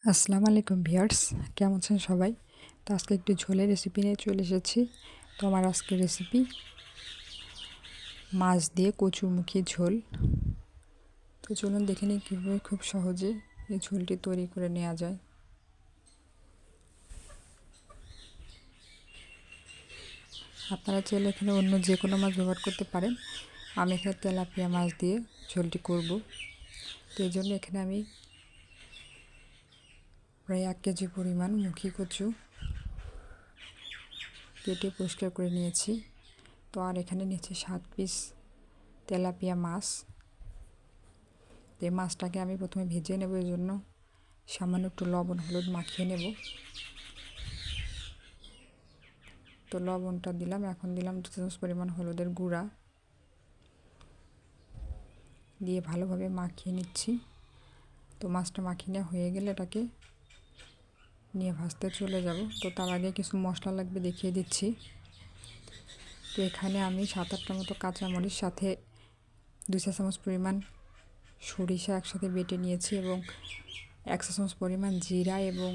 আসসালামু আলাইকুম ভিউয়ার্স, কেমন আছেন সবাই? তো আজকে একটু ঝোলের রেসিপি নিয়ে চলে এসেছি। তো আমার আজকের রেসিপি মাছ দিয়ে কচুরমুখী ঝোল। তো চলুন দেখে নিই কীভাবে খুব সহজে এই ঝোলটি তৈরি করে নেওয়া যায়। আপনারা চাইলে এখানে অন্য যে কোনো মাছ ব্যবহার করতে পারেন। আমি এখানে তেলাপিয়া মাছ দিয়ে ঝোলটি করব। তো এই জন্য এখানে আমি প্রায় 1 কেজি পরিমাণ মুখী কচু কেটে পরিষ্কার করে নিয়েছি। তো আর এখানে নিয়েছি 7 পিস তেলাপিয়া মাছ। এই মাছটাকে আমি প্রথমে ভেজে নেব, এই জন্য সামান্য একটু লবণ হলুদ মাখিয়ে নেব। তো লবণটা দিলাম, এখন দিলাম 2 চামচ পরিমাণ হলুদের গুঁড়া দিয়ে ভালোভাবে মাখিয়ে নিচ্ছি। তো মাছটা মাখিয়ে নেওয়া হয়ে গেলে এটাকে নিয়ে ভাজতে চলে যাব। তো তার আগে কিছু মশলা লাগবে দেখিয়ে দিচ্ছি। তো এখানে আমি 7-8টা মতো কাঁচামরিচ, সাথে 2 চা চামচ পরিমাণ সরিষা একসাথে বেটে নিয়েছি এবং 1 চা চামচ পরিমাণ জিরা এবং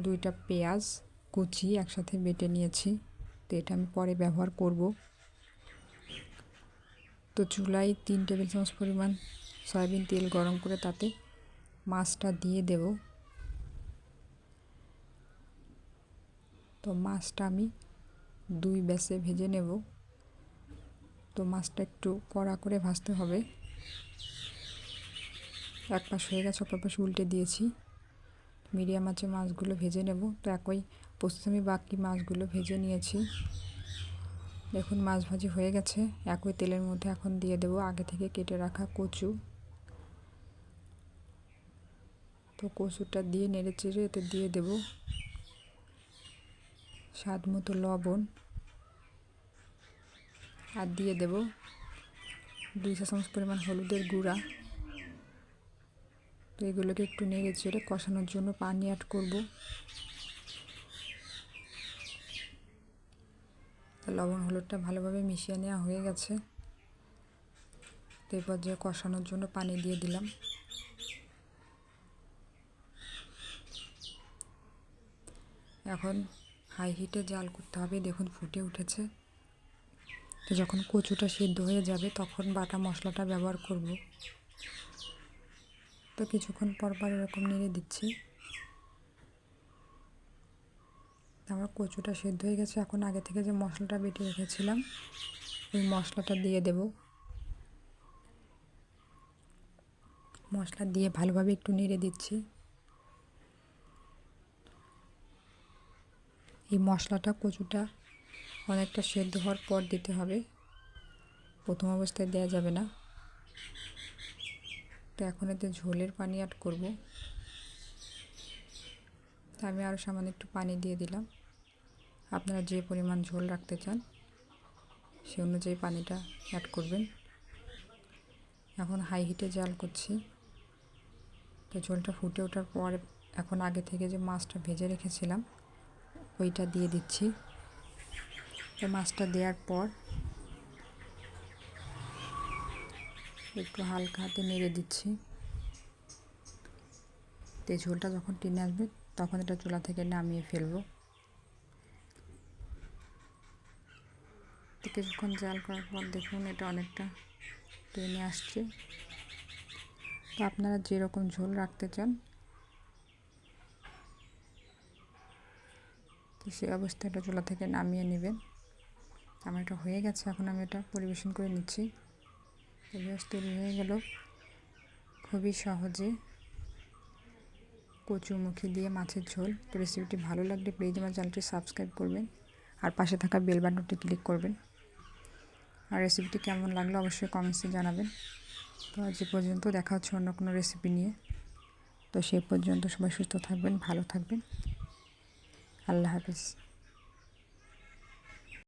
2টা পেঁয়াজ কুচি একসাথে বেটে নিয়েছি। তো এটা আমি পরে ব্যবহার করব। তো চুলায় 3 টেবিল চামচ পরিমাণ সয়াবিন তেল গরম করে তাতে মাছটা দিয়ে দেব। তো মাছটা আমি 2 ব্যাচে ভেজে নেব। তো মাছটা একটু কড়া করে ভাজতে হবে। এক পাশ হয়ে গেছে, অপর পাশ উল্টে দিয়েছি। মিডিয়াম আঁচে মাছগুলো ভেজে নেব। তো একই প্রসেসে আমি বাকি মাছগুলো ভেজে নিয়েছি। দেখুন মাছ ভাজি হয়ে গেছে। একই তেলের মধ্যে এখন দিয়ে দেব আগে থেকে কেটে রাখা কচু। তো কচুটা দিয়ে নেড়ে চেড়ে এতে দিয়ে দেব স্বাদ মতো লবণ, আর দিয়ে দেব 2 চা চামচ পরিমাণ হলুদের গুঁড়া। তো এগুলোকে একটু নেড়ে চেড়ে কষানোর জন্য পানি অ্যাড করব। লবণ হলুদটা ভালোভাবে মিশিয়ে নেওয়া হয়ে গেছে। তো এই পর্যায়ে কষানোর জন্য পানি দিয়ে দিলাম। এখন হাই হিটে জাল করতে হবে। দেখুন ফুটে উঠেছে। তো যখন কচুটা সিদ্ধ হয়ে যাবে তখন বাটা মশলাটা ব্যবহার করব। তো কিছুক্ষণ পর পর এরকম নেড়ে দিচ্ছি। আমার কচুটা সিদ্ধ হয়ে গেছে। এখন আগে থেকে যে মশলাটা বেটে রেখেছিলাম ওই মশলাটা দিয়ে দেব। মশলা দিয়ে ভালোভাবে একটু নেড়ে দিচ্ছি। এই মশলাটা কচুটা অনেকটা সেদ্ধ হওয়ার পর দিতে হবে, প্রথম অবস্থায় দেওয়া যাবে না। তো এখন এতে ঝোলের পানি অ্যাড করব। তা আমি আরও সামান্য একটু পানি দিয়ে দিলাম। আপনারা যে পরিমাণ ঝোল রাখতে চান সে অনুযায়ী পানিটা অ্যাড করবেন। এখন হাই হিটে জাল করছি। তো ঝোলটা ফুটে ওঠার পর এখন আগে থেকে যে মাছটা ভেজে রেখেছিলাম ওইটা দিয়ে দিচ্ছি। তো মাছটা দেওয়ার পর একটু হালকা হাতে নেড়ে দিচ্ছি। তো ঝোলটা যখন টেনে আসবে তখন এটা চুলা থেকে নামিয়ে ফেলবো। তো কিছুক্ষণ জাল করার পর দেখুন এটা অনেকটা টেনে আসছে। তো আপনারা যেরকম ঝোল রাখতে চান তো সেই অবস্থায় এটা চুলা থেকে নামিয়ে নেবেন। আমার এটা হয়ে গেছে, এখন আমি এটা পরিবেশন করে নিচ্ছি। তৈরি হয়ে গেল খুবই সহজে কচুরমুখী দিয়ে মাছের ঝোল। তো রেসিপিটি ভালো লাগলে প্লিজ আমার চ্যানেলটি সাবস্ক্রাইব করবেন আর পাশে থাকা বেল বাটনটি ক্লিক করবেন। আর রেসিপিটি কেমন লাগলো অবশ্যই কমেন্টসে জানাবেন। তো আজ পর্যন্ত, দেখা হচ্ছে অন্য কোনো রেসিপি নিয়ে। তো সেই পর্যন্ত সবাই সুস্থ থাকবেন, ভালো থাকবেন। আল্লাহ হাফেজ।